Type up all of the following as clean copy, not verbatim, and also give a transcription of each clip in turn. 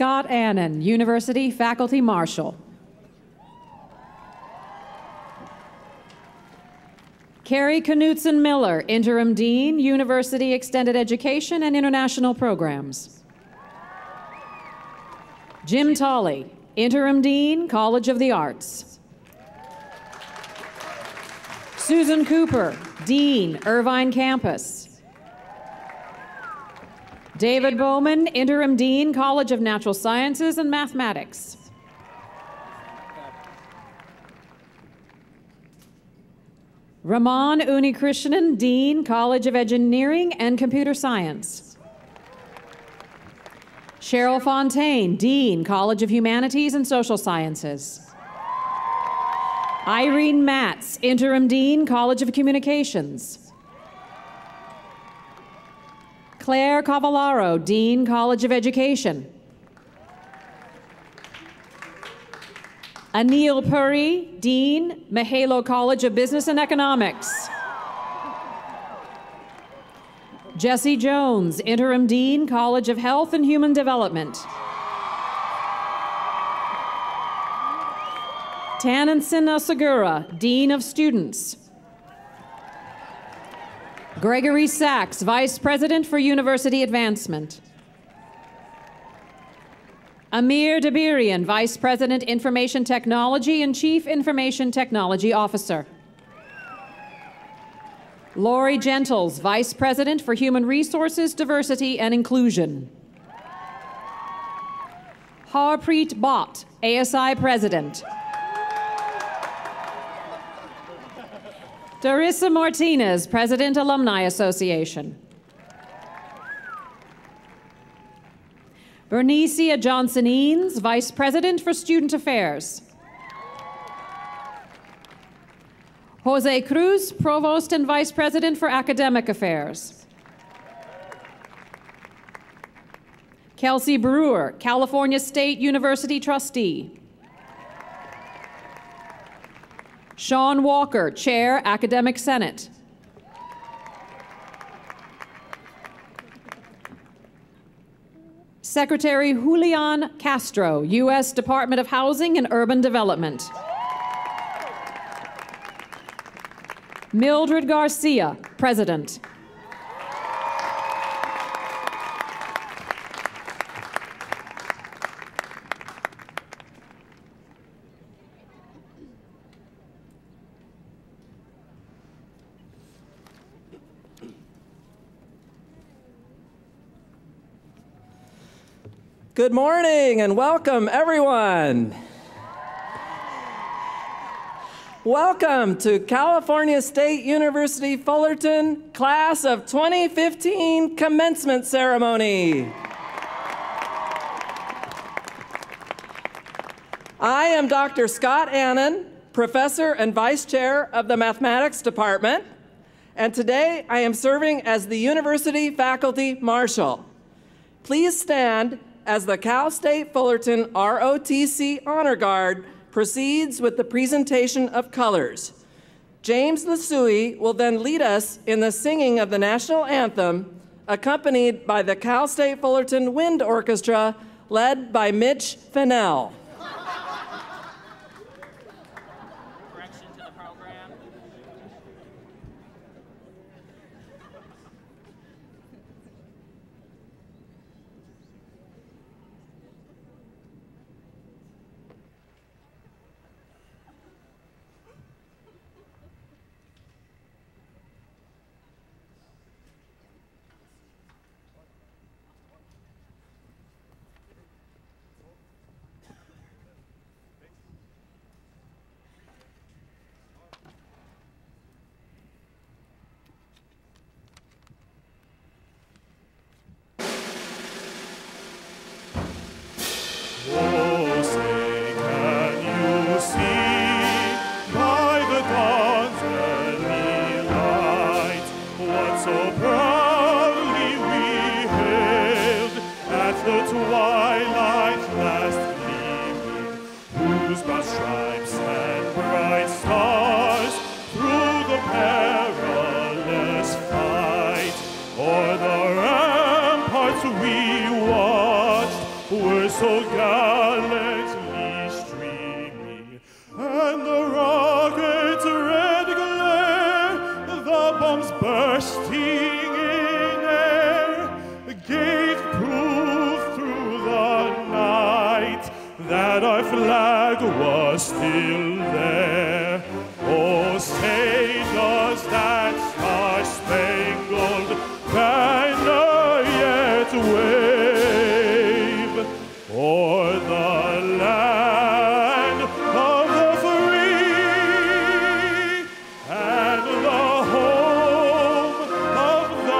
Scott Annan, University Faculty Marshal. Carrie Knutson Miller, Interim Dean, University Extended Education and International Programs. Jim Tolley, Interim Dean, College of the Arts. Susan Cooper, Dean, Irvine Campus. David Bowman, Interim Dean, College of Natural Sciences and Mathematics. Raman Unikrishnan, Dean, College of Engineering and Computer Science. Cheryl Fontaine, Dean, College of Humanities and Social Sciences. Irene Matz, Interim Dean, College of Communications. Claire Cavallaro, Dean, College of Education. Anil Puri, Dean, Mahalo College of Business and Economics. Jesse Jones, Interim Dean, College of Health and Human Development. Tanan Segura, Dean of Students. Gregory Sachs, Vice President for University Advancement. Amir Dabirian, Vice President, Information Technology and Chief Information Technology Officer. Lori Gentles, Vice President for Human Resources, Diversity and Inclusion. Harpreet Bhatt, ASI President. Darissa Martinez, President, Alumni Association. Bernicia Johnson-Eanes, Vice President for Student Affairs. Jose Cruz, Provost and Vice President for Academic Affairs. Kelsey Brewer, California State University Trustee. Sean Walker, Chair, Academic Senate. Secretary Julian Castro, U.S. Department of Housing and Urban Development. Mildred García, President. Good morning and welcome, everyone. Welcome to California State University Fullerton Class of 2015 Commencement Ceremony. I am Dr. Scott Annan, Professor and Vice Chair of the Mathematics Department, and today I am serving as the University Faculty Marshal. Please stand as the Cal State Fullerton ROTC Honor Guard proceeds with the presentation of colors. James Lasui will then lead us in the singing of the national anthem, accompanied by the Cal State Fullerton Wind Orchestra, led by Mitch Fennell. Correction to the program. So that our flag was still there. Oh, say does that star-spangled banner yet wave o'er the land of the free and the home of the brave.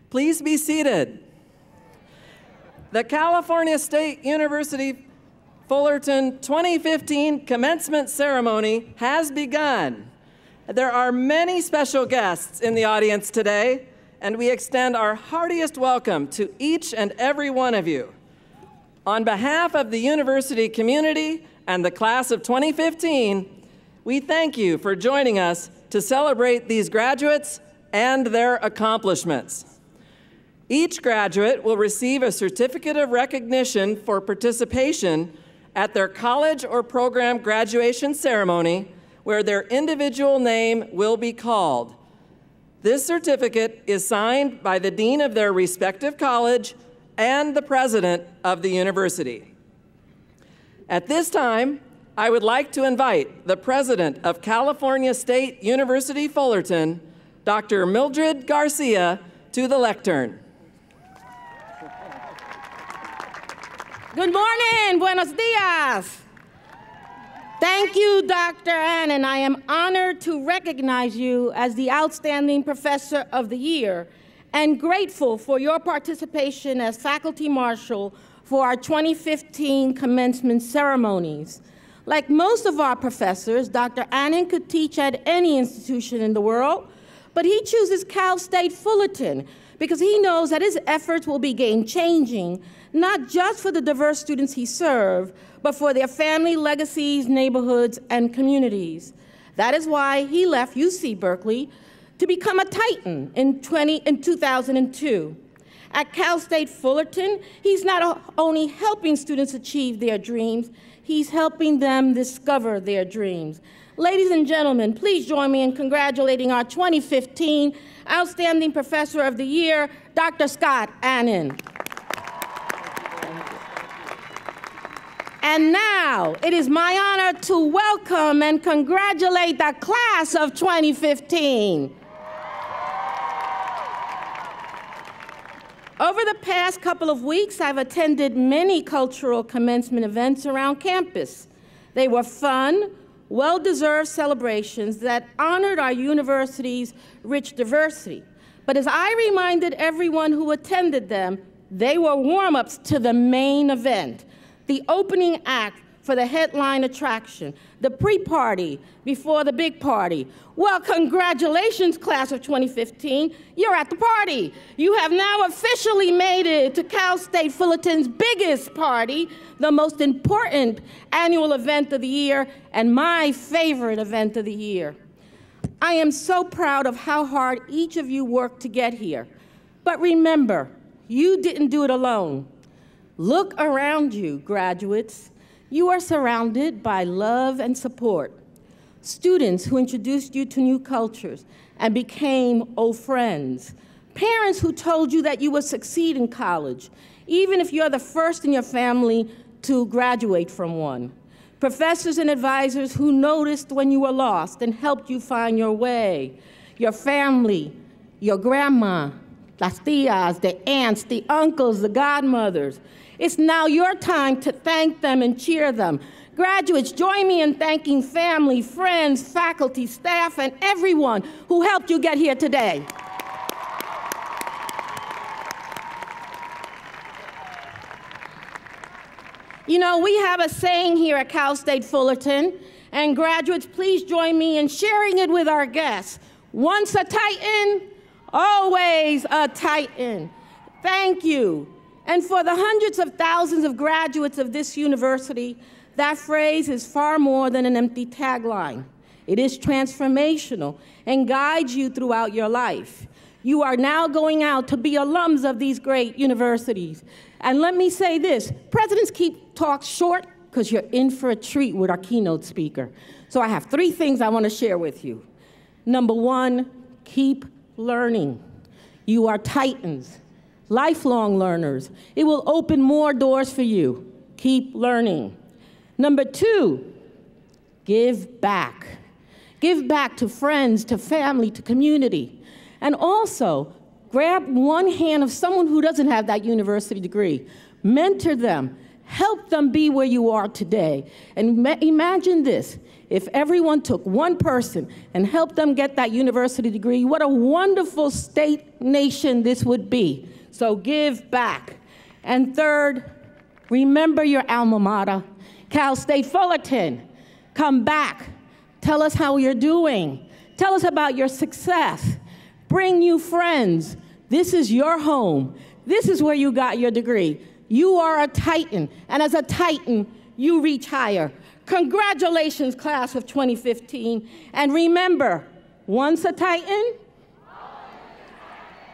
Please be seated. The California State University Fullerton 2015 commencement ceremony has begun. There are many special guests in the audience today, and we extend our heartiest welcome to each and every one of you. On behalf of the university community and the class of 2015, we thank you for joining us to celebrate these graduates and their accomplishments. Each graduate will receive a certificate of recognition for participation at their college or program graduation ceremony, where their individual name will be called. This certificate is signed by the dean of their respective college and the president of the university. At this time, I would like to invite the president of California State University Fullerton, Dr. Mildred García, to the lectern. Good morning, buenos dias. Thank you, Dr. Annan. I am honored to recognize you as the Outstanding Professor of the Year and grateful for your participation as Faculty Marshal for our 2015 commencement ceremonies. Like most of our professors, Dr. Annan could teach at any institution in the world, but he chooses Cal State Fullerton because he knows that his efforts will be game-changing, not just for the diverse students he served, but for their family legacies, neighborhoods, and communities. That is why he left UC Berkeley to become a Titan in 2002. At Cal State Fullerton, he's not only helping students achieve their dreams, he's helping them discover their dreams. Ladies and gentlemen, please join me in congratulating our 2015 Outstanding Professor of the Year, Dr. Scott Annan. And now, it is my honor to welcome and congratulate the class of 2015. Over the past couple of weeks, I've attended many cultural commencement events around campus. They were fun, well-deserved celebrations that honored our university's rich diversity. But as I reminded everyone who attended them, they were warm-ups to the main event, the opening act for the headline attraction, the pre-party before the big party. Well, congratulations, class of 2015. You're at the party. You have now officially made it to Cal State Fullerton's biggest party, the most important annual event of the year, and my favorite event of the year. I am so proud of how hard each of you worked to get here. But remember, you didn't do it alone. Look around you, graduates. You are surrounded by love and support. Students who introduced you to new cultures and became old friends. Parents who told you that you would succeed in college, even if you're the first in your family to graduate from one. Professors and advisors who noticed when you were lost and helped you find your way. Your family, your grandma, las tias, the aunts, the uncles, the godmothers. It's now your time to thank them and cheer them. Graduates, join me in thanking family, friends, faculty, staff, and everyone who helped you get here today. You know, we have a saying here at Cal State Fullerton, and graduates, please join me in sharing it with our guests. Once a Titan, always a Titan. Thank you. And for the hundreds of thousands of graduates of this university, That phrase is far more than an empty tagline. It is transformational and guides you throughout your life. You are now going out to be alums of these great universities. And let me say this, presidents keep talks short because you're in for a treat with our keynote speaker. So I have 3 things I want to share with you. Number 1, keep learning. You are titans, lifelong learners. It will open more doors for you. Keep learning. Number 2, give back. Give back to friends, to family, to community. And also, grab one hand of someone who doesn't have that university degree. Mentor them. Help them be where you are today. And imagine this. If everyone took one person and helped them get that university degree, what a wonderful state nation this would be. So give back. And third, remember your alma mater, Cal State Fullerton. Come back. Tell us how you're doing. Tell us about your success. Bring you friends. This is your home. This is where you got your degree. You are a titan, and as a titan, you reach higher. Congratulations, class of 2015. And remember, once a titan,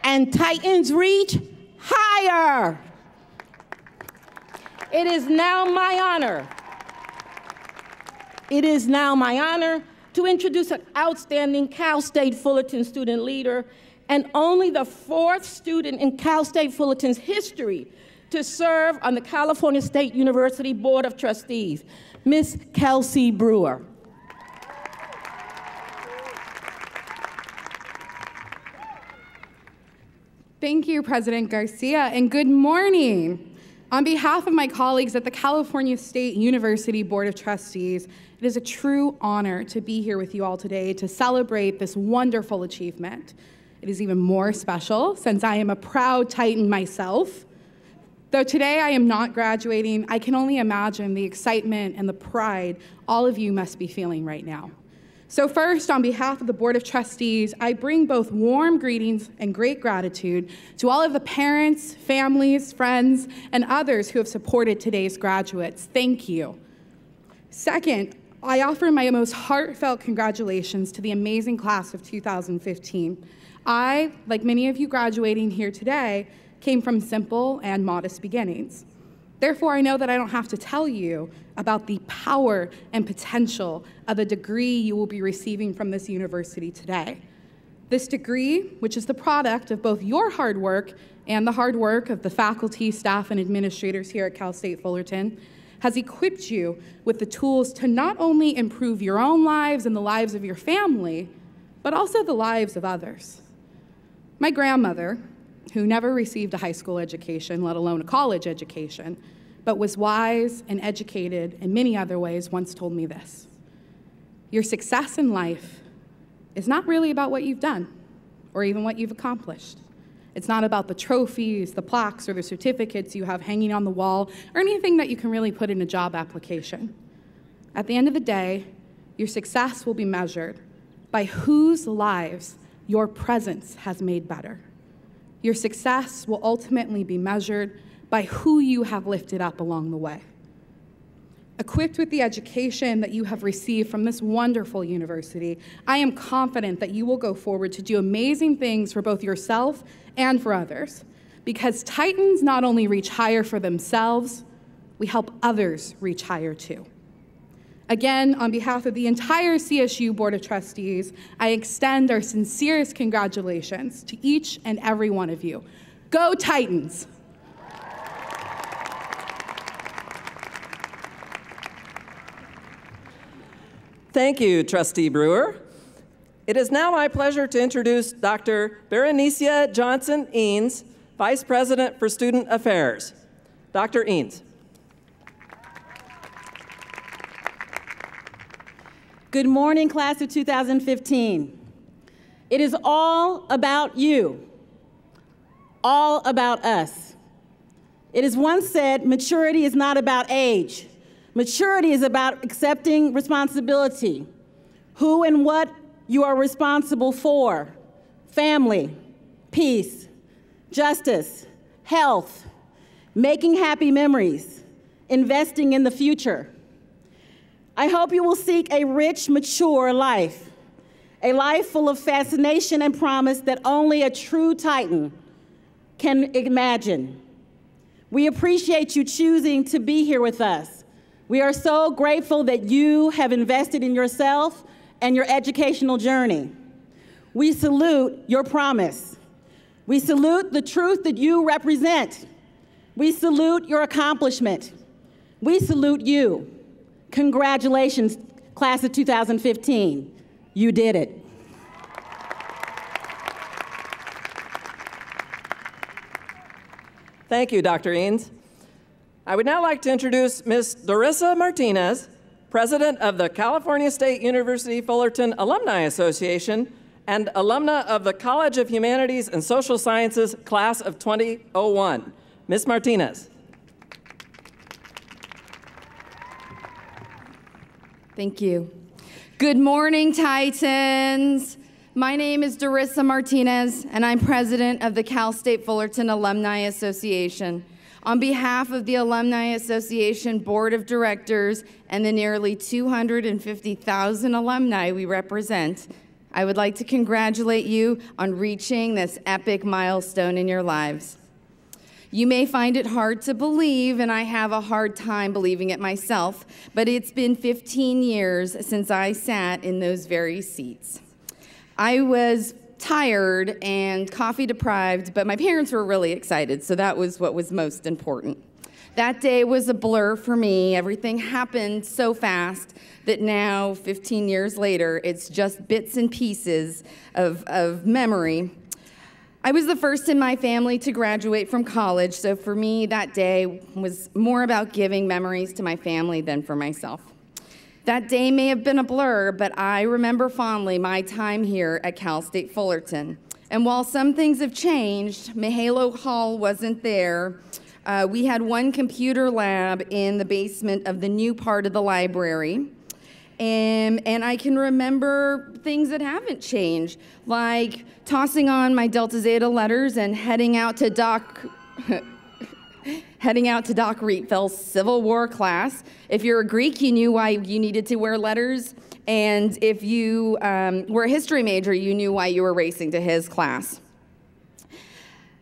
and titans reach higher. It is now my honor. It is now my honor to introduce an outstanding Cal State Fullerton student leader and only the 4th student in Cal State Fullerton's history to serve on the California State University Board of Trustees, Miss Kelsey Brewer. Thank you, President Garcia, and good morning. On behalf of my colleagues at the California State University Board of Trustees, it is a true honor to be here with you all today to celebrate this wonderful achievement. It is even more special since I am a proud Titan myself. Though today I am not graduating, I can only imagine the excitement and the pride all of you must be feeling right now. So first, on behalf of the Board of Trustees, I bring both warm greetings and great gratitude to all of the parents, families, friends, and others who have supported today's graduates. Thank you. Second, I offer my most heartfelt congratulations to the amazing class of 2015. I, like many of you graduating here today, came from simple and modest beginnings. Therefore, I know that I don't have to tell you about the power and potential of the degree you will be receiving from this university today. This degree, which is the product of both your hard work and the hard work of the faculty, staff, and administrators here at Cal State Fullerton, has equipped you with the tools to not only improve your own lives and the lives of your family, but also the lives of others. My grandmother, who never received a high school education, let alone a college education, but was wise and educated in many other ways, once told me this: your success in life is not really about what you've done or even what you've accomplished. It's not about the trophies, the plaques, or the certificates you have hanging on the wall, or anything that you can really put in a job application. At the end of the day, your success will be measured by whose lives your presence has made better. Your success will ultimately be measured by who you have lifted up along the way. Equipped with the education that you have received from this wonderful university, I am confident that you will go forward to do amazing things for both yourself and for others. Because Titans not only reach higher for themselves, we help others reach higher too. Again, on behalf of the entire CSU Board of Trustees, I extend our sincerest congratulations to each and every one of you. Go Titans! Thank you, Trustee Brewer. It is now my pleasure to introduce Dr. Berenicia Johnson-Eanes, Vice President for Student Affairs. Dr. Eanes. Good morning, class of 2015. It is all about you, all about us. It is once said, maturity is not about age. Maturity is about accepting responsibility, who and what you are responsible for: family, peace, justice, health, making happy memories, investing in the future. I hope you will seek a rich, mature life, a life full of fascination and promise that only a true Titan can imagine. We appreciate you choosing to be here with us. We are so grateful that you have invested in yourself and your educational journey. We salute your promise. We salute the truth that you represent. We salute your accomplishment. We salute you. Congratulations, class of 2015. You did it. Thank you, Dr. Eanes. I would now like to introduce Ms. Dorissa Martinez, President of the California State University Fullerton Alumni Association and alumna of the College of Humanities and Social Sciences class of 2001. Ms. Martinez. Thank you. Good morning, Titans. My name is Dorissa Martinez, and I'm president of the Cal State Fullerton Alumni Association. On behalf of the Alumni Association Board of Directors and the nearly 250,000 alumni we represent, I would like to congratulate you on reaching this epic milestone in your lives. You may find it hard to believe, and I have a hard time believing it myself, but it's been 15 years since I sat in those very seats. I was tired and coffee deprived, but my parents were really excited, so that was what was most important. That day was a blur for me. Everything happened so fast that now, 15 years later, it's just bits and pieces of memory. I was the first in my family to graduate from college, so for me, that day was more about giving memories to my family than for myself. That day may have been a blur, but I remember fondly my time here at Cal State Fullerton. And while some things have changed, Mahalo Hall wasn't there. We had one computer lab in the basement of the new part of the library. And I can remember things that haven't changed, like tossing on my Delta Zeta letters and heading out to Doc Rietvel's Civil War class. If you're a Greek, you knew why you needed to wear letters. And if you were a history major, you knew why you were racing to his class.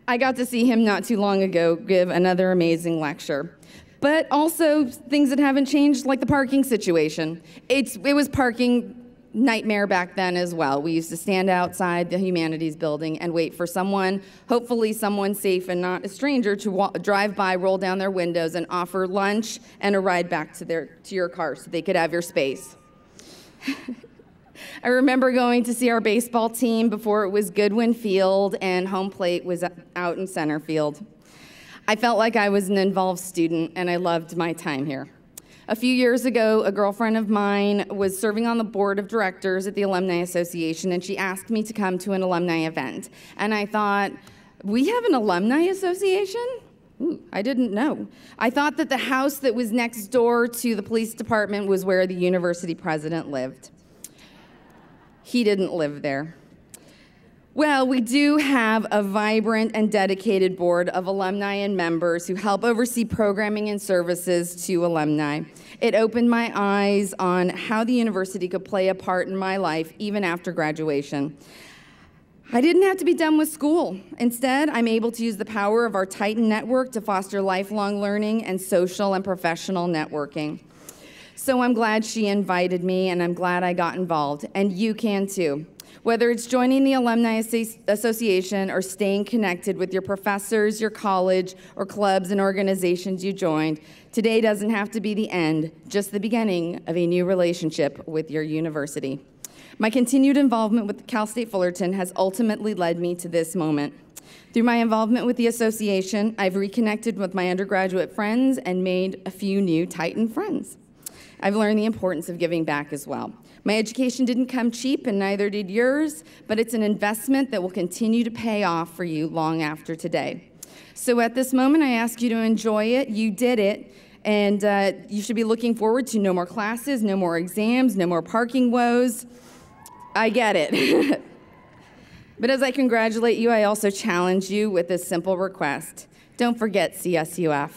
I got to see him not too long ago give another amazing lecture. But also things that haven't changed, like the parking situation. It was parking nightmare back then as well. We used to stand outside the Humanities building and wait for someone, hopefully someone safe and not a stranger, to drive by, roll down their windows, and offer lunch and a ride back to your car so they could have your space. I remember going to see our baseball team before it was Goodwin Field and home plate was out in center field. I felt like I was an involved student, and I loved my time here. A few years ago, a girlfriend of mine was serving on the board of directors at the Alumni Association, and she asked me to come to an alumni event. And I thought, we have an alumni association? Ooh, I didn't know. I thought that the house that was next door to the police department was where the university president lived. He didn't live there. Well, we do have a vibrant and dedicated board of alumni and members who help oversee programming and services to alumni. It opened my eyes on how the university could play a part in my life even after graduation. I didn't have to be done with school. Instead, I'm able to use the power of our Titan network to foster lifelong learning and social and professional networking. So I'm glad she invited me, and I'm glad I got involved, and you can too. Whether it's joining the Alumni Association or staying connected with your professors, your college, or clubs and organizations you joined, today doesn't have to be the end, just the beginning of a new relationship with your university. My continued involvement with Cal State Fullerton has ultimately led me to this moment. Through my involvement with the association, I've reconnected with my undergraduate friends and made a few new Titan friends. I've learned the importance of giving back as well. My education didn't come cheap, and neither did yours, but it's an investment that will continue to pay off for you long after today. So at this moment, I ask you to enjoy it. You did it, and you should be looking forward to no more classes, no more exams, no more parking woes. I get it. But as I congratulate you, I also challenge you with this simple request. Don't forget CSUF.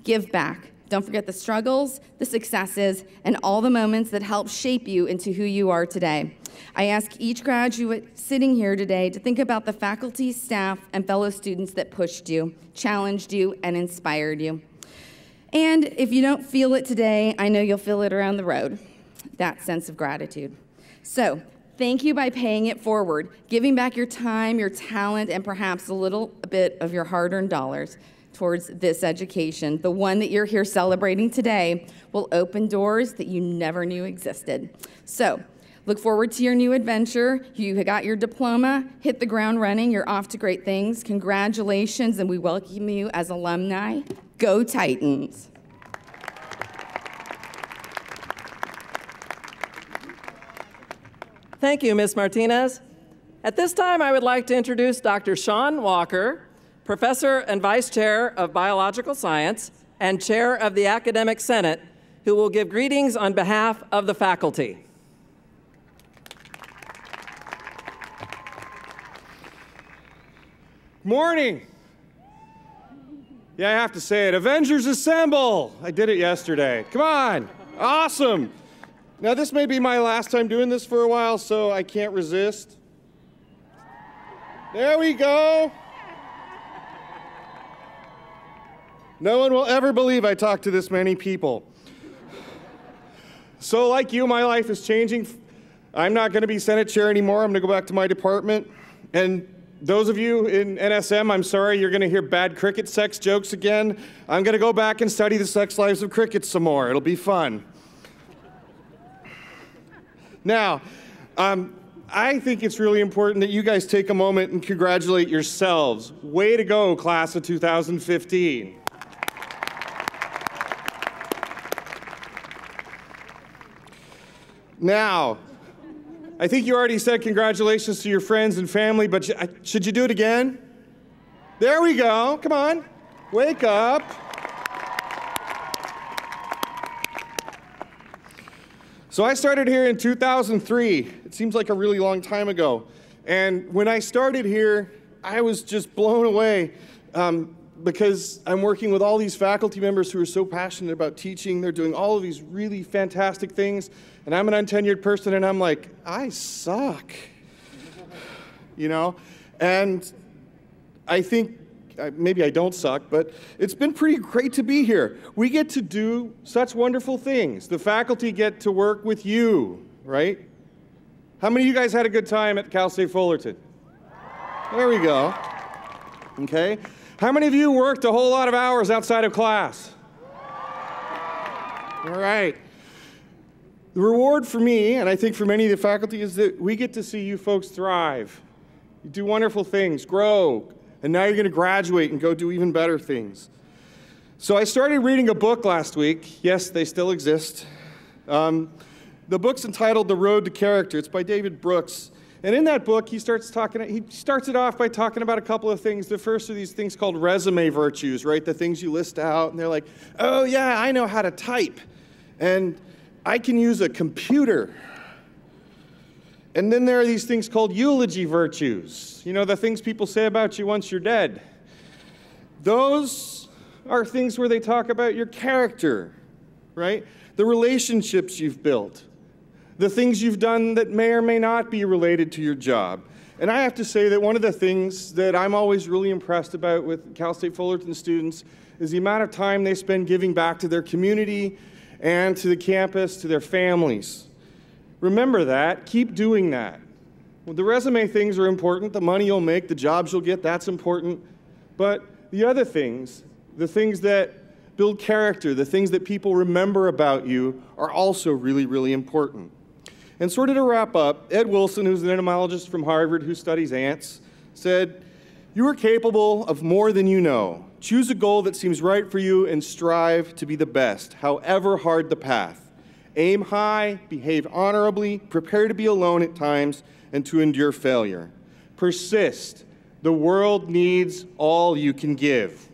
Give back. Don't forget the struggles, the successes, and all the moments that help shape you into who you are today. I ask each graduate sitting here today to think about the faculty, staff, and fellow students that pushed you, challenged you, and inspired you. And if you don't feel it today, I know you'll feel it around the road, that sense of gratitude. So, thank you by paying it forward, giving back your time, your talent, and perhaps a little bit of your hard-earned dollars towards this education. The one that you're here celebrating today will open doors that you never knew existed. So, look forward to your new adventure. You got your diploma, hit the ground running, you're off to great things. Congratulations, and we welcome you as alumni. Go Titans. Thank you, Ms. Martinez. At this time, I would like to introduce Dr. Sean Walker, Professor and Vice Chair of Biological Science and Chair of the Academic Senate, who will give greetings on behalf of the faculty. Morning. Yeah, I have to say it. Avengers Assemble! I did it yesterday. Come on. Awesome. Now, this may be my last time doing this for a while, so I can't resist. There we go. No one will ever believe I talked to this many people. So, like you, my life is changing. I'm not going to be Senate Chair anymore. I'm going to go back to my department. And those of you in NSM, I'm sorry, you're going to hear bad cricket sex jokes again. I'm going to go back and study the sex lives of crickets some more. It'll be fun. Now, I think it's really important that you guys take a moment and congratulate yourselves. Way to go, class of 2015. Now, I think you already said congratulations to your friends and family, but should you do it again? There we go. Come on. Wake up. So I started here in 2003. It seems like a really long time ago. And when I started here, I was just blown away because I'm working with all these faculty members who are so passionate about teaching. They're doing all of these really fantastic things. And I'm an untenured person, and I'm like, I suck, you know? And I think, maybe I don't suck, but it's been pretty great to be here. We get to do such wonderful things. The faculty get to work with you, right? How many of you guys had a good time at Cal State Fullerton? There we go. Okay. How many of you worked a whole lot of hours outside of class? All right. The reward for me, and I think for many of the faculty, is that we get to see you folks thrive. You do wonderful things, grow, and now you're going to graduate and go do even better things. So I started reading a book last week. Yes, they still exist. The book's entitled The Road to Character. It's by David Brooks. And in that book, he starts it off by talking about a couple of things. The first are these things called resume virtues, right? The things you list out, and they're like, oh yeah, I know how to type. And I can use a computer. And then there are these things called eulogy virtues. You know, the things people say about you once you're dead. Those are things where they talk about your character, right? The relationships you've built. The things you've done that may or may not be related to your job. And I have to say that one of the things that I'm always really impressed about with Cal State Fullerton students is the amount of time they spend giving back to their community and to the campus, to their families. Remember that. Keep doing that. Well, the resume things are important. The money you'll make, the jobs you'll get, that's important. But the other things, the things that build character, the things that people remember about you, are also really, really important. And sort of to wrap up, Ed Wilson, who's an entomologist from Harvard who studies ants, said, "You are capable of more than you know. Choose a goal that seems right for you and strive to be the best, however hard the path. Aim high, behave honorably, prepare to be alone at times, and to endure failure. Persist. The world needs all you can give."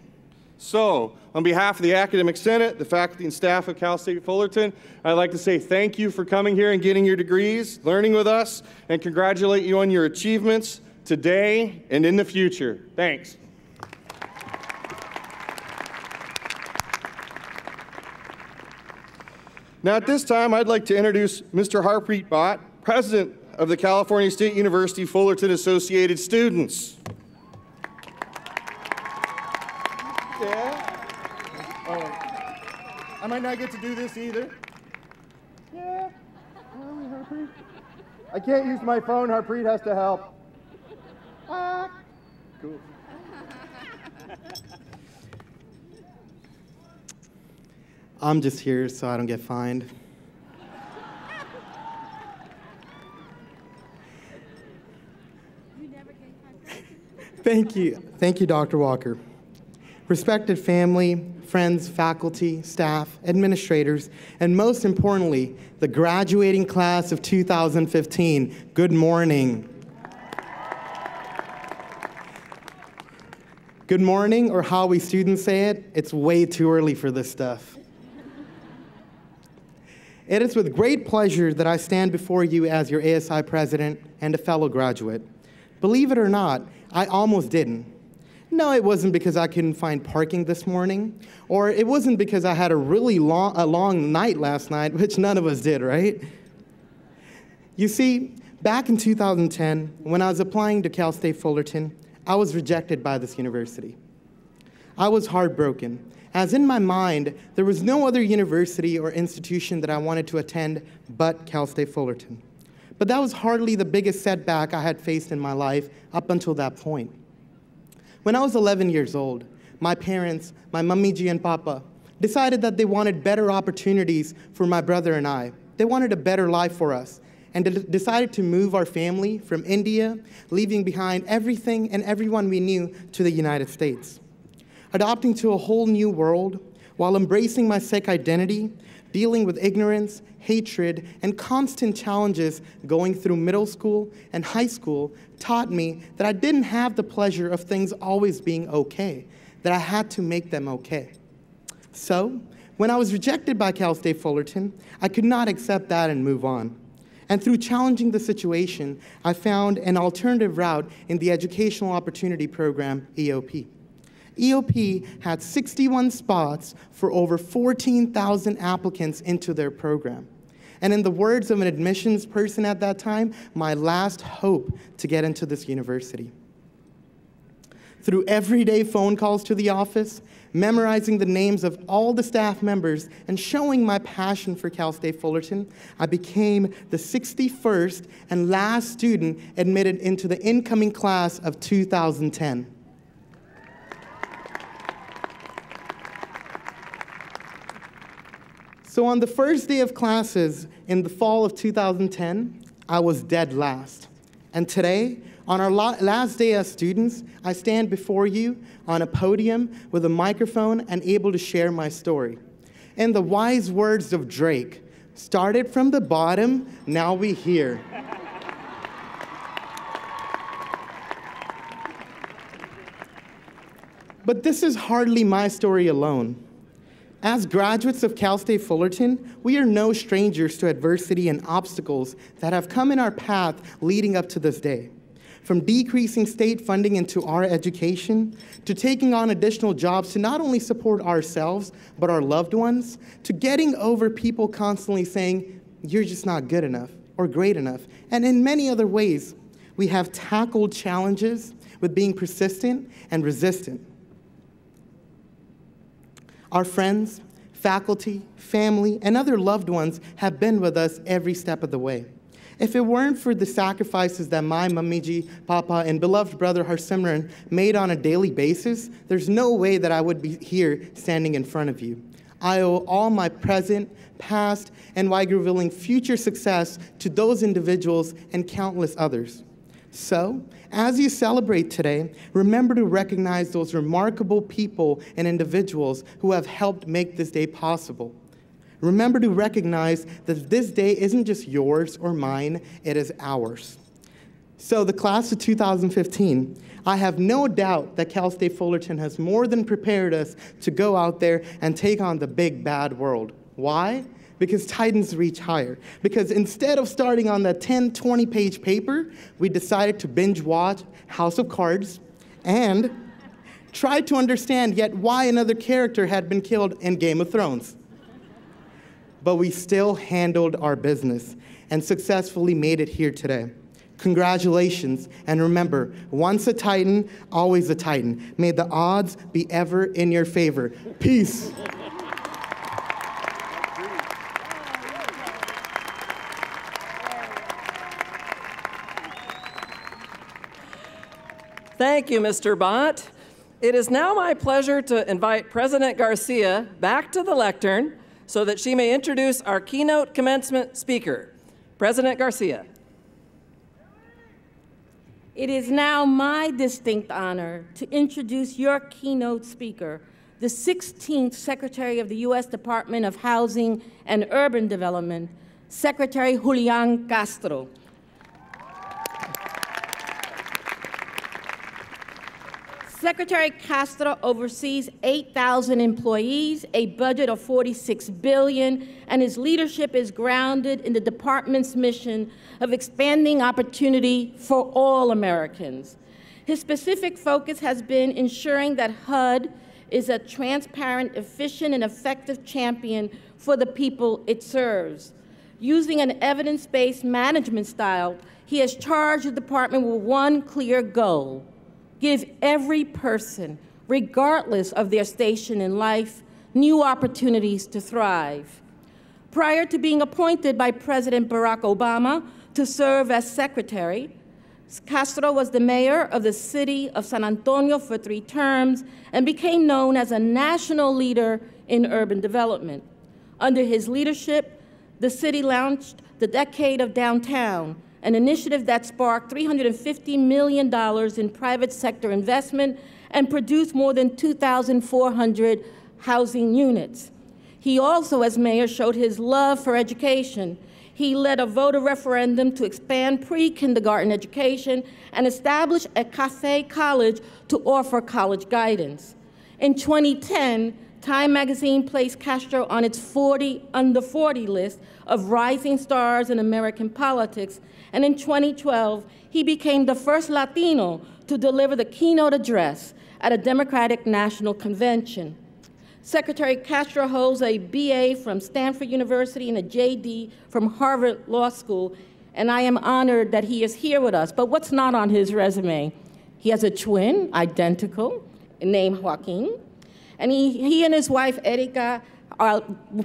So, on behalf of the Academic Senate, the faculty and staff of Cal State Fullerton, I'd like to say thank you for coming here and getting your degrees, learning with us, and congratulate you on your achievements today and in the future. Thanks. Now at this time, I'd like to introduce Mr. Harpreet Bhatt, President of the California State University Fullerton Associated Students. Yeah? Oh, I might not get to do this either. Yeah? Where are we, Harpreet? I can't use my phone. Harpreet has to help. Cool. I'm just here so I don't get fined. Thank you, Dr. Walker. Respected family, friends, faculty, staff, administrators, and most importantly, the graduating class of 2015, good morning. Good morning, or how we students say it, it's way too early for this stuff. It is with great pleasure that I stand before you as your ASI president and a fellow graduate. Believe it or not, I almost didn't. No, it wasn't because I couldn't find parking this morning, or it wasn't because I had a really long night last night, which none of us did, right? You see, back in 2010, when I was applying to Cal State Fullerton, I was rejected by this university. I was heartbroken, as in my mind, there was no other university or institution that I wanted to attend but Cal State Fullerton. But that was hardly the biggest setback I had faced in my life up until that point. When I was 11 years old, my parents, my Mammiji and Papa, decided that they wanted better opportunities for my brother and I. They wanted a better life for us, and decided to move our family from India, leaving behind everything and everyone we knew, to the United States. Adopting to a whole new world, while embracing my Sikh identity, dealing with ignorance, hatred, and constant challenges going through middle school and high school taught me that I didn't have the pleasure of things always being okay, that I had to make them okay. So, when I was rejected by Cal State Fullerton, I could not accept that and move on. And through challenging the situation, I found an alternative route in the Educational Opportunity Program, EOP. EOP had 61 spots for over 14,000 applicants into their program. And in the words of an admissions person at that time, my last hope to get into this university. Through everyday phone calls to the office, memorizing the names of all the staff members, and showing my passion for Cal State Fullerton, I became the 61st and last student admitted into the incoming class of 2010. So on the first day of classes in the fall of 2010, I was dead last. And today, on our last day as students, I stand before you on a podium with a microphone and able to share my story. In the wise words of Drake, started from the bottom, now we here. But this is hardly my story alone. As graduates of Cal State Fullerton, we are no strangers to adversity and obstacles that have come in our path leading up to this day. From decreasing state funding into our education, to taking on additional jobs to not only support ourselves, but our loved ones, to getting over people constantly saying, you're just not good enough or great enough. And in many other ways, we have tackled challenges with being persistent and resistant. Our friends, faculty, family, and other loved ones have been with us every step of the way. If it weren't for the sacrifices that my Mammiji, Papa, and beloved brother Harsimran made on a daily basis, there's no way that I would be here standing in front of you. I owe all my present, past, and Waigu-willing future success to those individuals and countless others. So, as you celebrate today, remember to recognize those remarkable people and individuals who have helped make this day possible. Remember to recognize that this day isn't just yours or mine, it is ours. So the class of 2015, I have no doubt that Cal State Fullerton has more than prepared us to go out there and take on the big bad world. Why? Because Titans reach higher. Because instead of starting on that 10, 20-page paper, we decided to binge watch House of Cards and try to understand yet why another character had been killed in Game of Thrones. but we still handled our business and successfully made it here today. Congratulations, and remember, once a Titan, always a Titan. May the odds be ever in your favor. Peace. Thank you, Mr. Bott. It is now my pleasure to invite President Garcia back to the lectern so that she may introduce our keynote commencement speaker. President Garcia. It is now my distinct honor to introduce your keynote speaker, the 16th Secretary of the U.S. Department of Housing and Urban Development, Secretary Julian Castro. Secretary Castro oversees 8,000 employees, a budget of $46 billion, and his leadership is grounded in the department's mission of expanding opportunity for all Americans. His specific focus has been ensuring that HUD is a transparent, efficient, and effective champion for the people it serves. Using an evidence-based management style, he has charged the department with one clear goal: give every person, regardless of their station in life, new opportunities to thrive. Prior to being appointed by President Barack Obama to serve as secretary, Castro was the mayor of the city of San Antonio for 3 terms and became known as a national leader in urban development. Under his leadership, the city launched the Decade of Downtown, an initiative that sparked $350 million in private sector investment and produced more than 2,400 housing units. He also, as mayor, showed his love for education. He led a voter referendum to expand pre-kindergarten education and establish a cafe college to offer college guidance. In 2010, Time magazine placed Castro on its 40 under 40 list of rising stars in American politics, and in 2012, he became the first Latino to deliver the keynote address at a Democratic National Convention. Secretary Castro holds a BA from Stanford University and a JD from Harvard Law School, and I am honored that he is here with us. But what's not on his resume? He has a twin, identical, named Joaquin, and he and his wife, Erika, are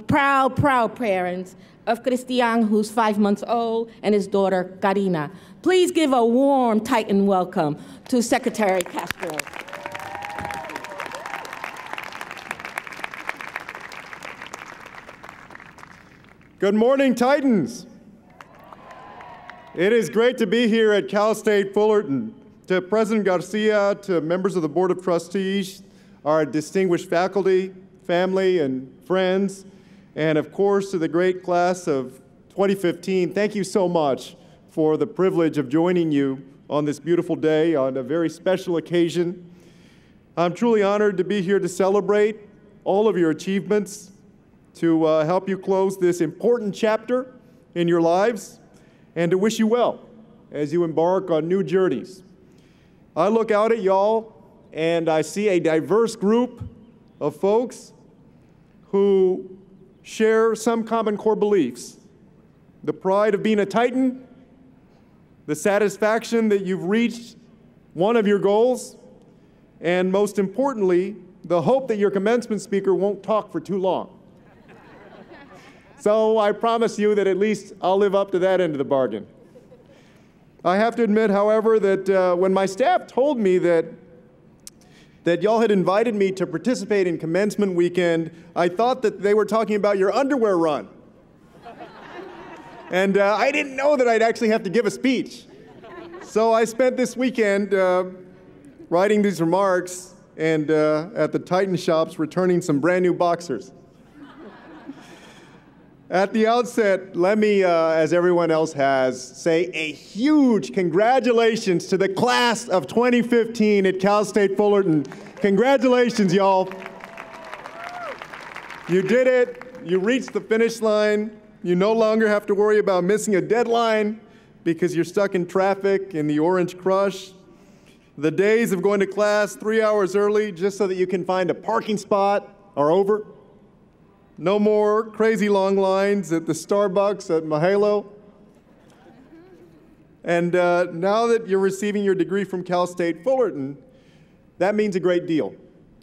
proud parents of Christian, who's 5 months old, and his daughter, Karina. Please give a warm Titan welcome to Secretary Castro. Good morning, Titans. It is great to be here at Cal State Fullerton. To President Garcia, to members of the Board of Trustees, our distinguished faculty, family, and friends, and of course to the great class of 2015, thank you so much for the privilege of joining you on this beautiful day on a very special occasion. I'm truly honored to be here to celebrate all of your achievements, to help you close this important chapter in your lives, and to wish you well as you embark on new journeys. I look out at y'all and I see a diverse group of folks who share some common core beliefs: the pride of being a Titan, the satisfaction that you've reached one of your goals, and most importantly, the hope that your commencement speaker won't talk for too long. So I promise you that at least I'll live up to that end of the bargain. I have to admit, however, that when my staff told me that y'all had invited me to participate in commencement weekend, I thought that they were talking about your underwear run. And I didn't know that I'd actually have to give a speech. So I spent this weekend writing these remarks and at the Titan shops returning some brand new boxers. At the outset, let me, as everyone else has, say a huge congratulations to the class of 2015 at Cal State Fullerton. Congratulations, y'all. You did it. You reached the finish line. You no longer have to worry about missing a deadline because you're stuck in traffic in the Orange Crush. The days of going to class 3 hours early just so that you can find a parking spot are over. No more crazy long lines at the Starbucks at Mahalo. And now that you're receiving your degree from Cal State Fullerton, that means a great deal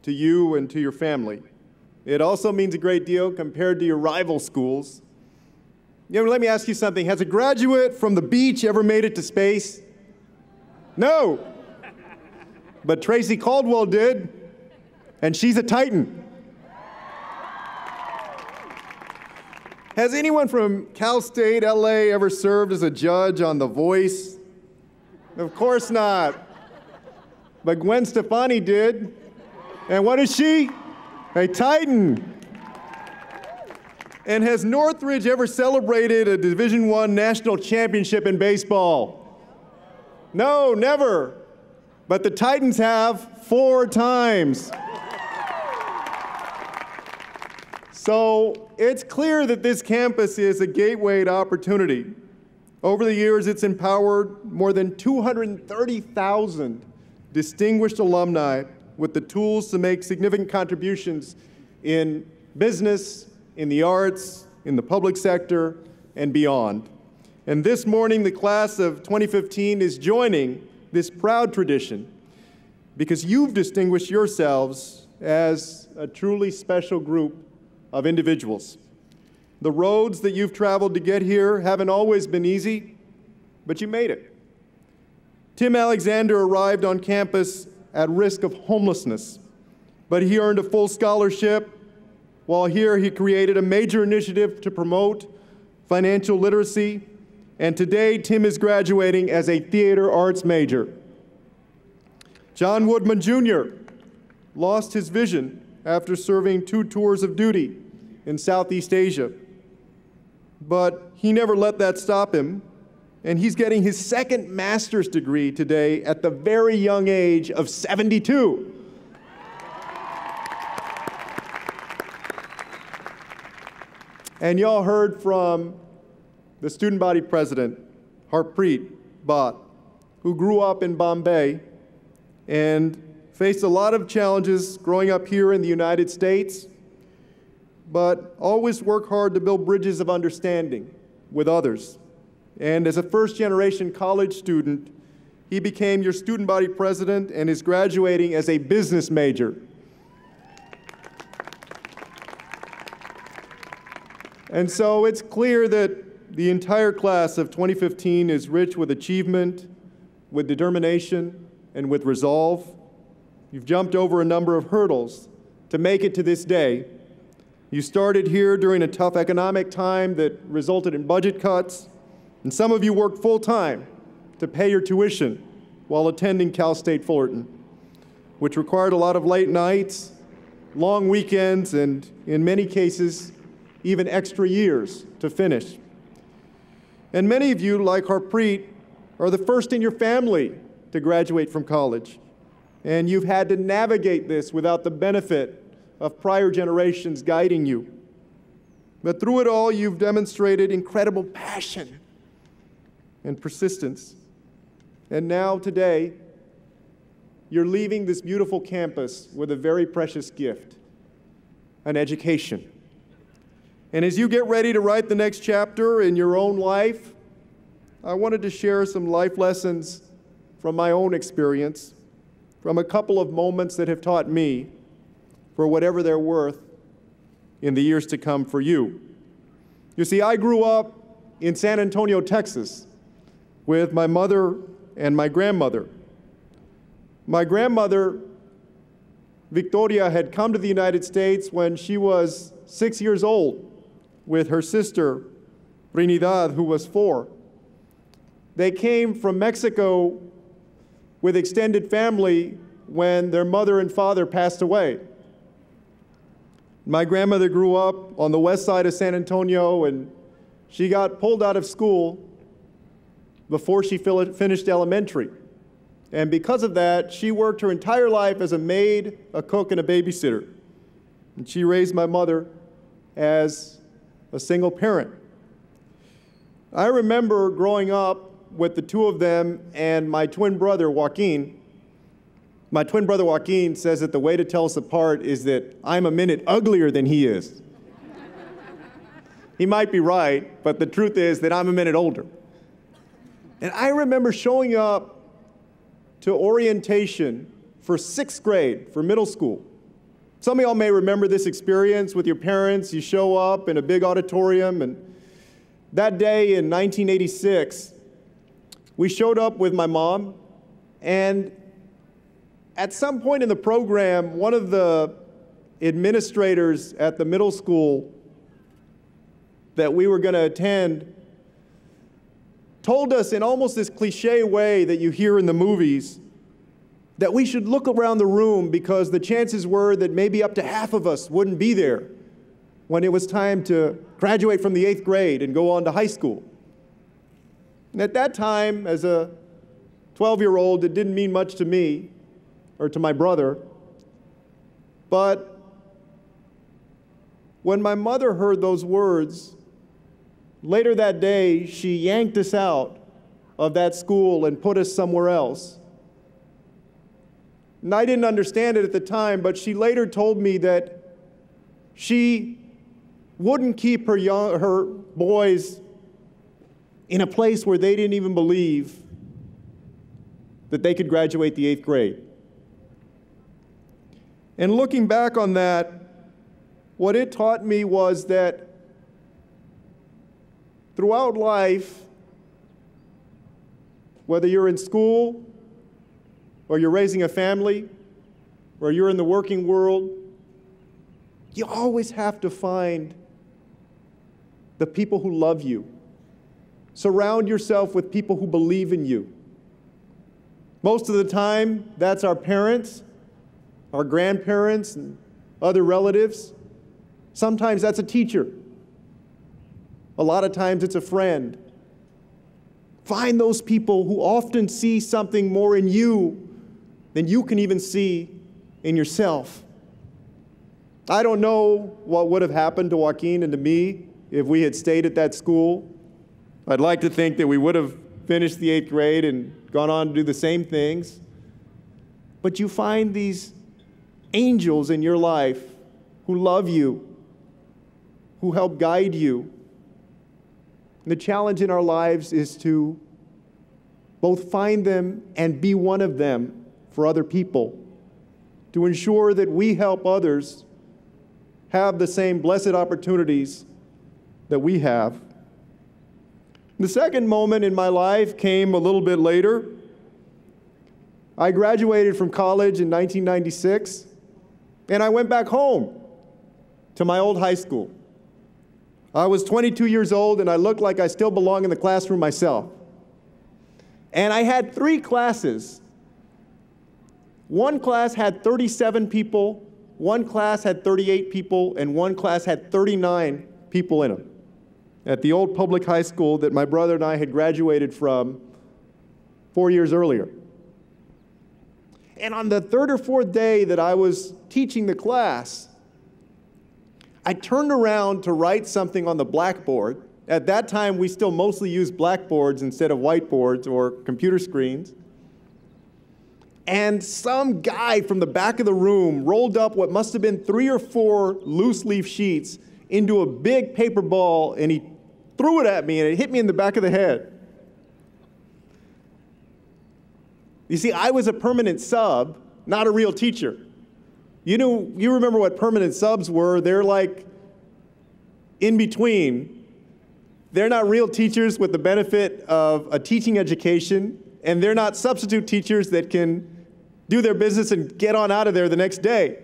to you and to your family. It also means a great deal compared to your rival schools. You know, let me ask you something. Has a graduate from the beach ever made it to space? No. But Tracy Caldwell did, and she's a Titan. Has anyone from Cal State, LA ever served as a judge on The Voice? Of course not. But Gwen Stefani did. And what is she? A Titan. And has Northridge ever celebrated a Division I national championship in baseball? No, never. But the Titans have 4 times. So it's clear that this campus is a gateway to opportunity. Over the years, it's empowered more than 230,000 distinguished alumni with the tools to make significant contributions in business, in the arts, in the public sector, and beyond. And this morning, the class of 2015 is joining this proud tradition because you've distinguished yourselves as a truly special group of individuals. The roads that you've traveled to get here haven't always been easy, but you made it. Tim Alexander arrived on campus at risk of homelessness, but he earned a full scholarship. While here, he created a major initiative to promote financial literacy, and today, Tim is graduating as a theater arts major. John Woodman Jr. lost his vision after serving 2 tours of duty in Southeast Asia. But he never let that stop him, and he's getting his 2nd master's degree today at the very young age of 72. And y'all heard from the student body president, Harpreet Bhatt, who grew up in Bombay and faced a lot of challenges growing up here in the United States, but always worked hard to build bridges of understanding with others. And as a first-generation college student, he became your student body president and is graduating as a business major. And so it's clear that the entire class of 2015 is rich with achievement, with determination, and with resolve. You've jumped over a number of hurdles to make it to this day. You started here during a tough economic time that resulted in budget cuts, and some of you worked full-time to pay your tuition while attending Cal State Fullerton, which required a lot of late nights, long weekends, and in many cases, even extra years to finish. And many of you, like Harpreet, are the first in your family to graduate from college. And you've had to navigate this without the benefit of prior generations guiding you. But through it all, you've demonstrated incredible passion and persistence. And now, today, you're leaving this beautiful campus with a very precious gift, an education. And as you get ready to write the next chapter in your own life, I wanted to share some life lessons from my own experience, from a couple of moments that have taught me, for whatever they're worth, in the years to come for you. You see, I grew up in San Antonio, Texas, with my mother and my grandmother. My grandmother, Victoria, had come to the United States when she was 6 years old with her sister, Trinidad, who was 4. They came from Mexico with extended family when their mother and father passed away. My grandmother grew up on the west side of San Antonio, and she got pulled out of school before she finished elementary. And because of that, she worked her entire life as a maid, a cook, and a babysitter. And she raised my mother as a single parent. I remember growing up with the 2 of them and my twin brother, Joaquin. My twin brother, Joaquin, says that the way to tell us apart is that I'm a minute uglier than he is. He might be right, but the truth is that I'm a minute older. And I remember showing up to orientation for 6th grade, for middle school. Some of y'all may remember this experience with your parents. You show up in a big auditorium, and that day in 1986, we showed up with my mom, and at some point in the program, one of the administrators at the middle school that we were going to attend told us in almost this cliche way that you hear in the movies that we should look around the room because the chances were that maybe up to half of us wouldn't be there when it was time to graduate from the 8th grade and go on to high school. And at that time, as a 12-year-old, it didn't mean much to me or to my brother. But when my mother heard those words, later that day, she yanked us out of that school and put us somewhere else. And I didn't understand it at the time, but she later told me that she wouldn't keep her boys in a place where they didn't even believe that they could graduate the 8th grade. And looking back on that, what it taught me was that throughout life, whether you're in school, or you're raising a family, or you're in the working world, you always have to find the people who love you. Surround yourself with people who believe in you. Most of the time, that's our parents, our grandparents, and other relatives. Sometimes that's a teacher. A lot of times it's a friend. Find those people who often see something more in you than you can even see in yourself. I don't know what would have happened to Joaquin and to me if we had stayed at that school. I'd like to think that we would have finished the 8th grade and gone on to do the same things. But you find these angels in your life who love you, who help guide you. And the challenge in our lives is to both find them and be one of them for other people, to ensure that we help others have the same blessed opportunities that we have. The second moment in my life came a little bit later. I graduated from college in 1996, and I went back home to my old high school. I was 22 years old, and I looked like I still belonged in the classroom myself. And I had 3 classes. One class had 37 people, one class had 38 people, and one class had 39 people in them at the old public high school that my brother and I had graduated from 4 years earlier. And on the 3rd or 4th day that I was teaching the class, I turned around to write something on the blackboard. At that time, we still mostly used blackboards instead of whiteboards or computer screens. And some guy from the back of the room rolled up what must have been 3 or 4 loose leaf sheets into a big paper ball, and he threw it at me, and it hit me in the back of the head. You see, I was a permanent sub, not a real teacher. You remember what permanent subs were. They're like in between. They're not real teachers with the benefit of a teaching education, and they're not substitute teachers that can do their business and get on out of there the next day.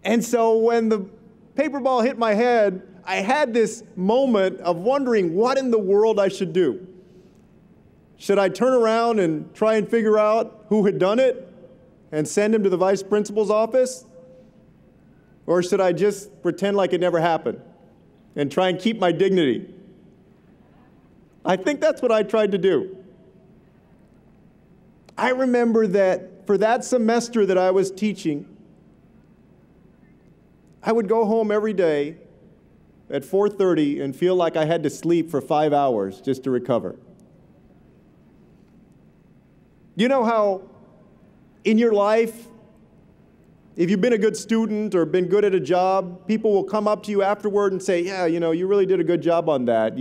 And so when the paper ball hit my head, I had this moment of wondering what in the world I should do. Should I turn around and try and figure out who had done it and send him to the vice principal's office? Or should I just pretend like it never happened and try and keep my dignity? I think that's what I tried to do. I remember that for that semester that I was teaching, I would go home every day at 4:30 and feel like I had to sleep for 5 hours just to recover. You know how in your life If you've been a good student or been good at a job, people will come up to you afterward and say, yeah, you know, you really did a good job on that.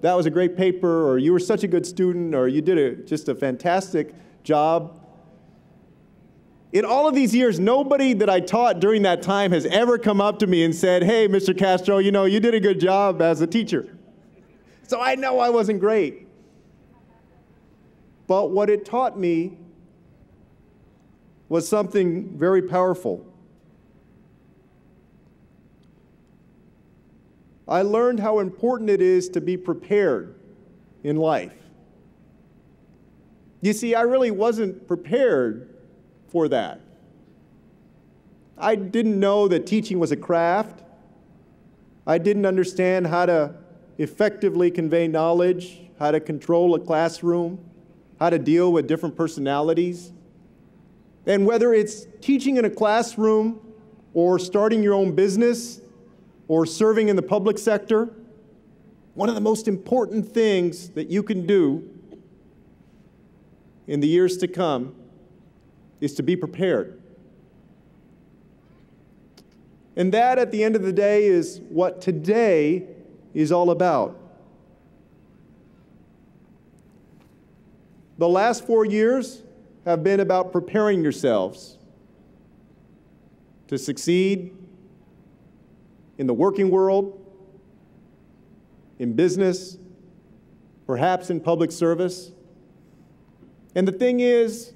That was a great paper, or you were such a good student, or you did just a fantastic job. In all of these years, nobody that I taught during that time has ever come up to me and said, hey, Mr. Castro, you know, you did a good job as a teacher. So I know I wasn't great. But what it taught me was something very powerful. I learned how important it is to be prepared in life. You see, I really wasn't prepared for that. I didn't know that teaching was a craft. I didn't understand how to effectively convey knowledge, how to control a classroom, how to deal with different personalities. And whether it's teaching in a classroom or starting your own business or serving in the public sector, one of the most important things that you can do in the years to come is to be prepared. And that, at the end of the day, is what today is all about. The last 4 years have been about preparing yourselves to succeed in the working world, in business, perhaps in public service. And the thing is,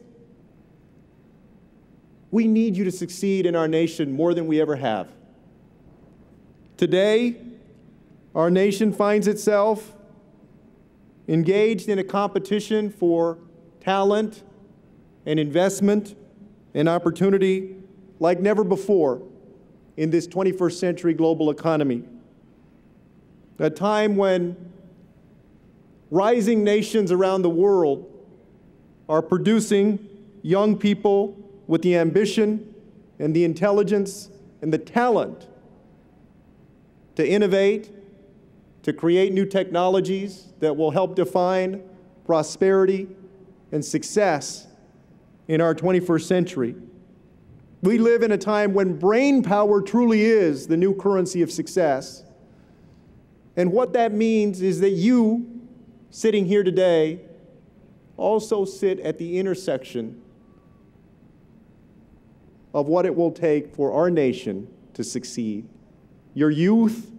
we need you to succeed in our nation more than we ever have. Today, our nation finds itself engaged in a competition for talent and investment and opportunity like never before in this 21st century global economy. A time when rising nations around the world are producing young people with the ambition and the intelligence and the talent to innovate, to create new technologies that will help define prosperity and success in our 21st century. We live in a time when brain power truly is the new currency of success. And what that means is that you, sitting here today, also sit at the intersection of what it will take for our nation to succeed. Your youth,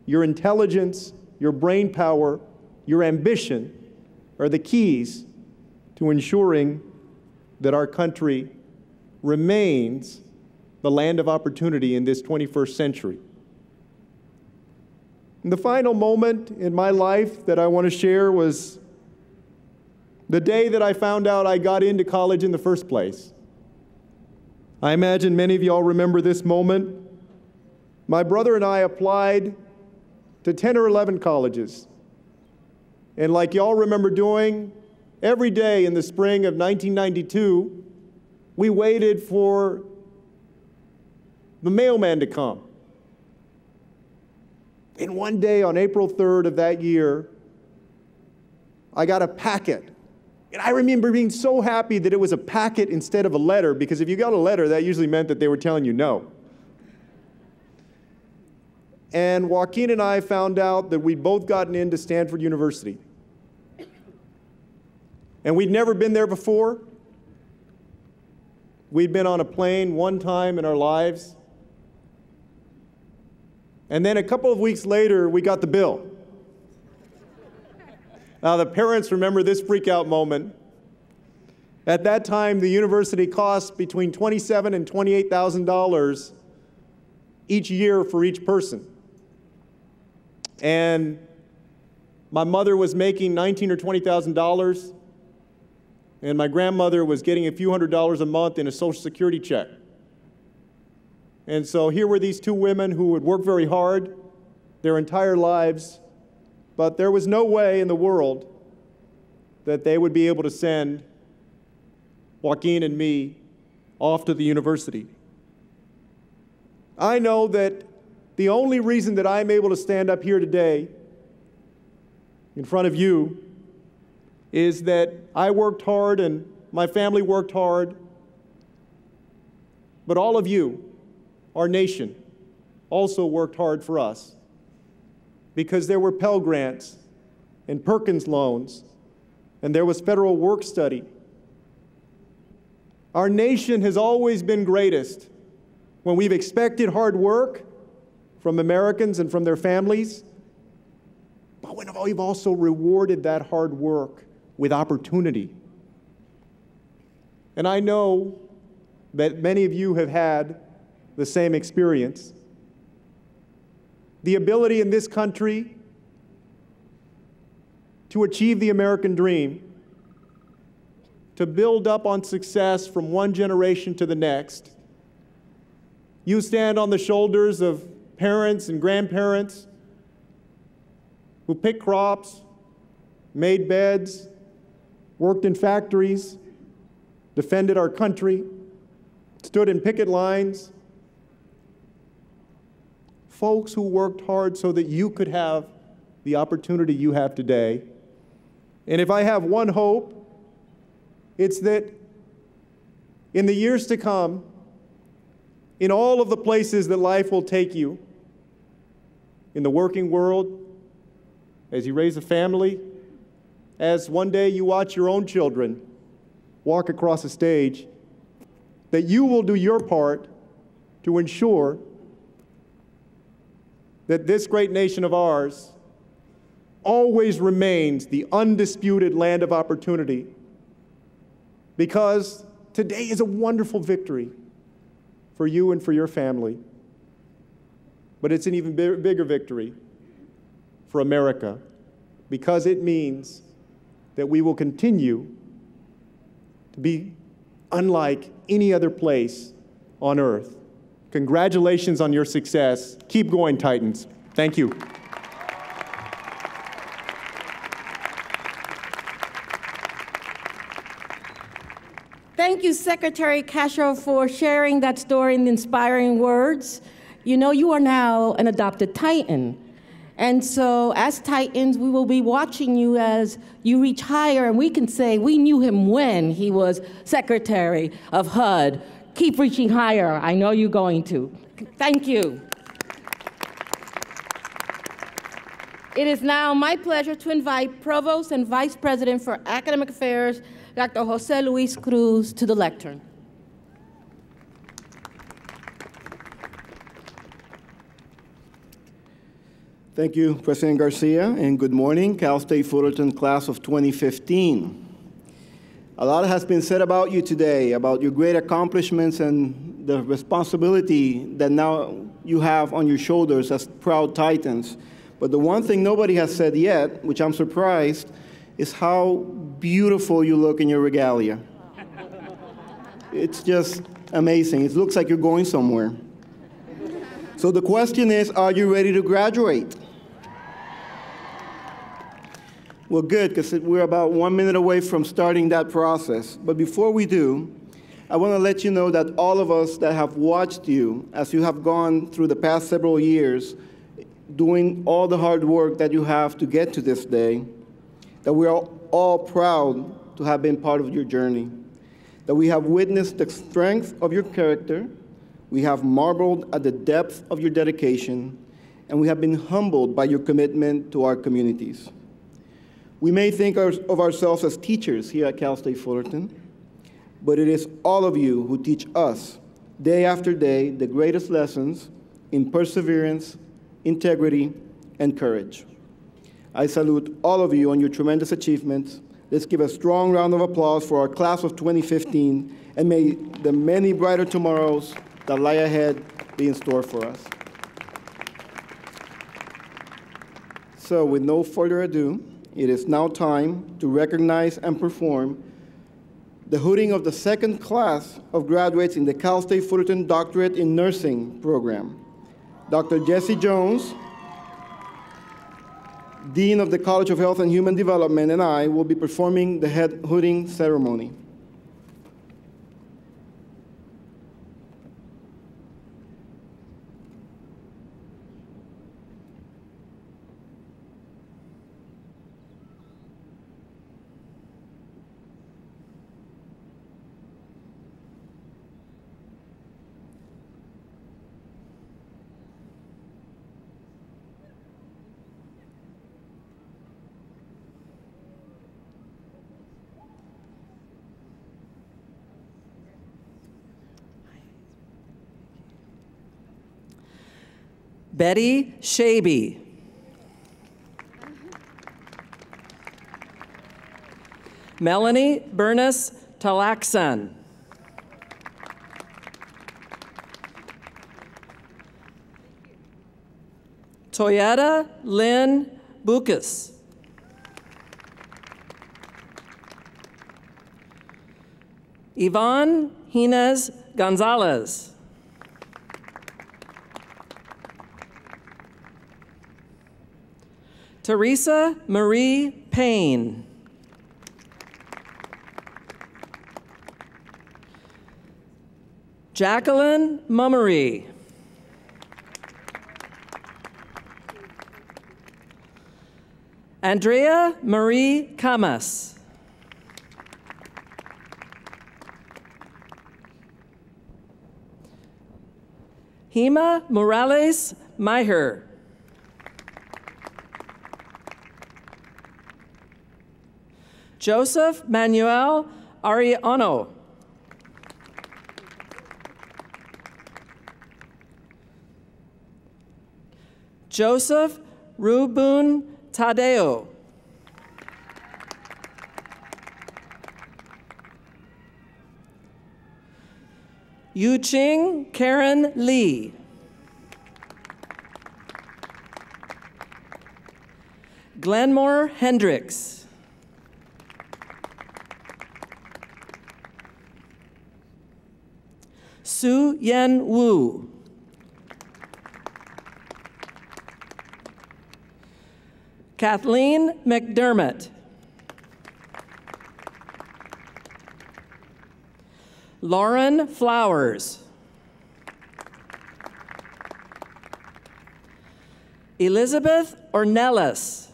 your intelligence, your brain power, your ambition are the keys to ensuring that our country remains the land of opportunity in this 21st century. And the final moment in my life that I want to share was the day that I found out I got into college in the first place. I imagine many of you all remember this moment. My brother and I applied to 10 or 11 colleges. And like y'all remember doing, every day in the spring of 1992, we waited for the mailman to come. And one day on April 3rd of that year, I got a packet. And I remember being so happy that it was a packet instead of a letter, because if you got a letter, that usually meant that they were telling you no. And Joaquin and I found out that we'd both gotten into Stanford University. And we'd never been there before. We'd been on a plane one time in our lives. And then a couple of weeks later, we got the bill. Now, the parents remember this freak-out moment. At that time, the university cost between $27,000 and $28,000 each year for each person. And my mother was making $19,000 or $20,000, and my grandmother was getting a few $100s a month in a Social Security check. And so here were these two women who would work very hard their entire lives, but there was no way in the world that they would be able to send Joaquin and me off to the university. I know that the only reason that I'm able to stand up here today in front of you is that I worked hard and my family worked hard. But all of you, our nation, also worked hard for us because there were Pell Grants and Perkins loans, and there was federal work study. Our nation has always been greatest when we've expected hard work from Americans and from their families, but when we've also rewarded that hard work with opportunity. And I know that many of you have had the same experience. The ability in this country to achieve the American dream, to build up on success from one generation to the next. You stand on the shoulders of parents and grandparents who picked crops, made beds, worked in factories, defended our country, stood in picket lines. Folks who worked hard so that you could have the opportunity you have today. And if I have one hope, it's that in the years to come, in all of the places that life will take you, in the working world, as you raise a family, as one day you watch your own children walk across a stage, that you will do your part to ensure that this great nation of ours always remains the undisputed land of opportunity, because today is a wonderful victory for you and for your family. But it's an even bigger victory for America, because it means that we will continue to be unlike any other place on earth. Congratulations on your success. Keep going, Titans. Thank you. Thank you, Secretary Castro, for sharing that story and inspiring words. You know, you are now an adopted Titan. And so as Titans, we will be watching you as you reach higher, and we can say we knew him when he was Secretary of HUD. Keep reaching higher. I know you're going to. Thank you. It is now my pleasure to invite Provost and Vice President for Academic Affairs, Dr. Jose Luis Cruz, to the lectern. Thank you, President Garcia, and good morning, Cal State Fullerton class of 2015. A lot has been said about you today, about your great accomplishments and the responsibility that now you have on your shoulders as proud Titans. But the one thing nobody has said yet, which I'm surprised, is how beautiful you look in your regalia. It's just amazing. It looks like you're going somewhere. So the question is, are you ready to graduate? Well, good, because we're about 1 minute away from starting that process. But before we do, I want to let you know that all of us that have watched you as you have gone through the past several years, doing all the hard work that you have to get to this day, that we are all proud to have been part of your journey, that we have witnessed the strength of your character, we have marveled at the depth of your dedication, and we have been humbled by your commitment to our communities. We may think of ourselves as teachers here at Cal State Fullerton, but it is all of you who teach us, day after day, the greatest lessons in perseverance, integrity, and courage. I salute all of you on your tremendous achievements. Let's give a strong round of applause for our class of 2015, and may the many brighter tomorrows that lie ahead be in store for us. So with no further ado, it is now time to recognize and perform the hooding of the second class of graduates in the Cal State Fullerton Doctorate in Nursing program. Dr. Jesse Jones, Dean of the College of Health and Human Development, and I will be performing the head hooding ceremony. Betty Shaby. Melanie Bernice Talaxan. Toyetta Lynn Bucas. Yvonne Hines Gonzalez. Teresa Marie Payne. Jacqueline Mummery. Andrea Marie Camas. Hima Morales Maher. Joseph Manuel Ariano. Joseph Rubun Tadeo. Yu-Ching Karen Lee. Glenmore Hendricks. Su Yen Wu. Kathleen McDermott. Lauren Flowers. Elizabeth Ornelas.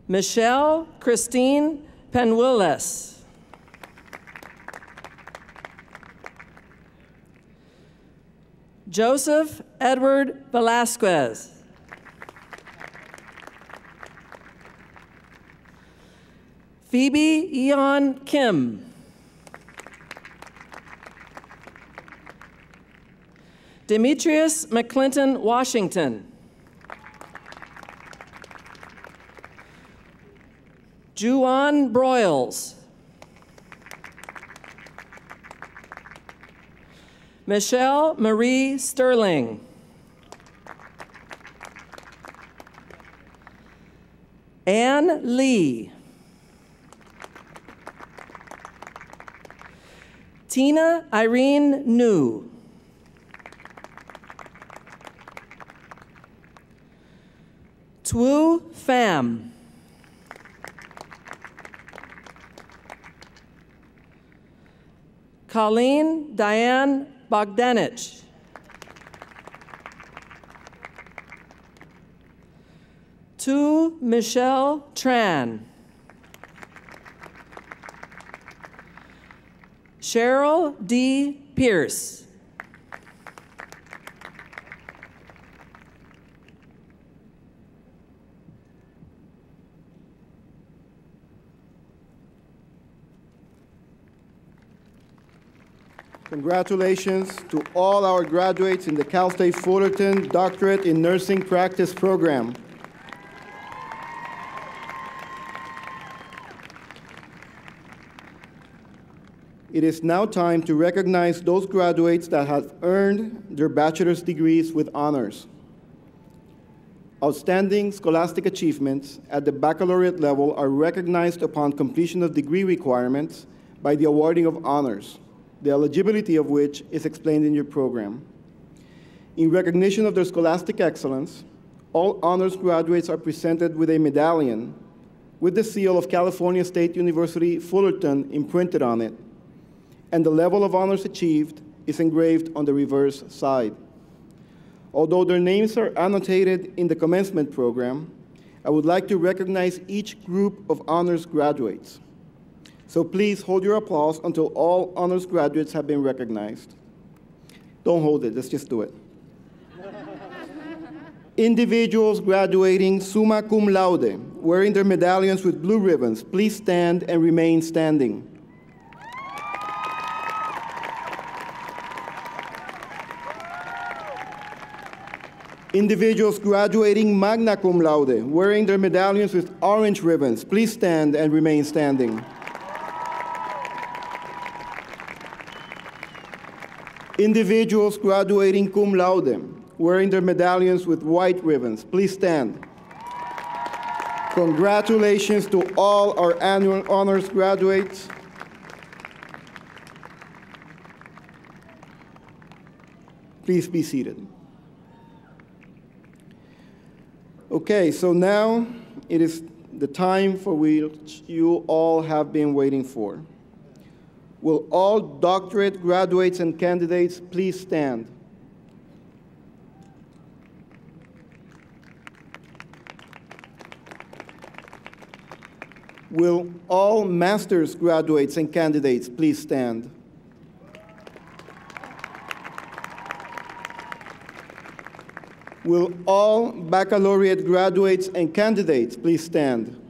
Michelle Christine Penuelas. Joseph Edward Velasquez. Phoebe Eon Kim. Demetrius McClinton Washington. Juan Broyles. Michelle Marie Sterling. Anne Lee. Tina Irene New. Twu Pham. Colleen Diane Bogdanich. Tu Michelle Tran. Cheryl D. Pierce. Congratulations to all our graduates in the Cal State Fullerton Doctorate in Nursing Practice program. It is now time to recognize those graduates that have earned their bachelor's degrees with honors. Outstanding scholastic achievements at the baccalaureate level are recognized upon completion of degree requirements by the awarding of honors, the eligibility of which is explained in your program. In recognition of their scholastic excellence, all honors graduates are presented with a medallion with the seal of California State University Fullerton imprinted on it, and the level of honors achieved is engraved on the reverse side. Although their names are annotated in the commencement program, I would like to recognize each group of honors graduates. So please hold your applause until all honors graduates have been recognized. Don't hold it, let's just do it. Individuals graduating summa cum laude, wearing their medallions with blue ribbons, please stand and remain standing. Individuals graduating magna cum laude, wearing their medallions with orange ribbons, please stand and remain standing. Individuals graduating cum laude, wearing their medallions with white ribbons, please stand. Congratulations to all our annual honors graduates. Please be seated. Okay, so now it is the time for which you all have been waiting for. Will all doctorate graduates and candidates please stand? Will all master's graduates and candidates please stand? Will all baccalaureate graduates and candidates please stand?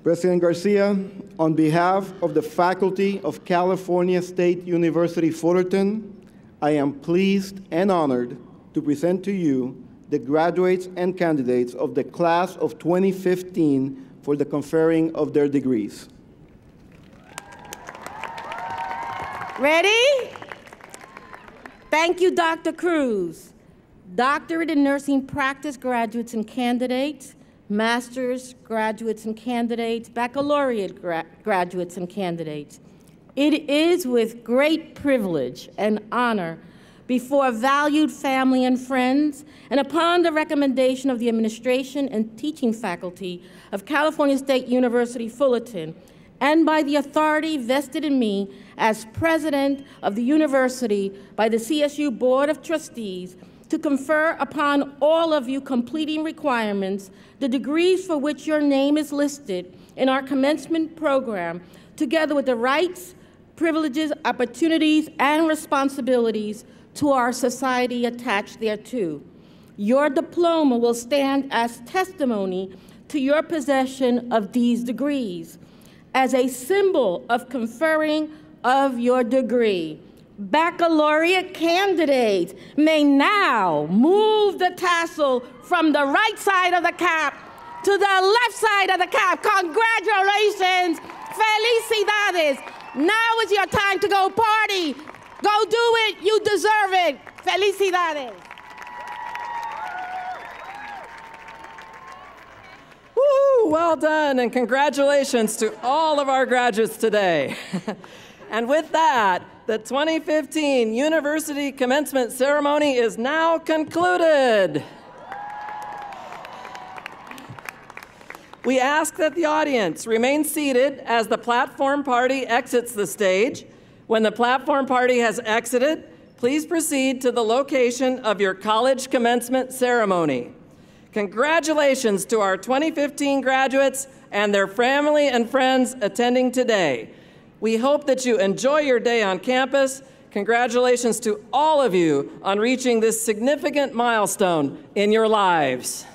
President Garcia, on behalf of the faculty of California State University Fullerton, I am pleased and honored to present to you the graduates and candidates of the class of 2015 for the conferring of their degrees. Ready? Thank you, Dr. Cruz. Doctorate in nursing practice graduates and candidates, master's graduates and candidates, baccalaureate graduates and candidates. It is with great privilege and honor before valued family and friends, and upon the recommendation of the administration and teaching faculty of California State University Fullerton, and by the authority vested in me as president of the university by the CSU Board of Trustees, to confer upon all of you completing requirements the degrees for which your name is listed in our commencement program, together with the rights, privileges, opportunities, and responsibilities to our society attached thereto. Your diploma will stand as testimony to your possession of these degrees, as a symbol of conferring of your degree. Baccalaureate candidates may now move the tassel from the right side of the cap to the left side of the cap. Congratulations, felicidades. Now is your time to go party. Go do it, you deserve it. Felicidades. Woo, well done, and congratulations to all of our graduates today. And with that, the 2015 University Commencement Ceremony is now concluded. We ask that the audience remain seated as the platform party exits the stage. When the platform party has exited, please proceed to the location of your college commencement ceremony. Congratulations to our 2015 graduates and their family and friends attending today. We hope that you enjoy your day on campus. Congratulations to all of you on reaching this significant milestone in your lives.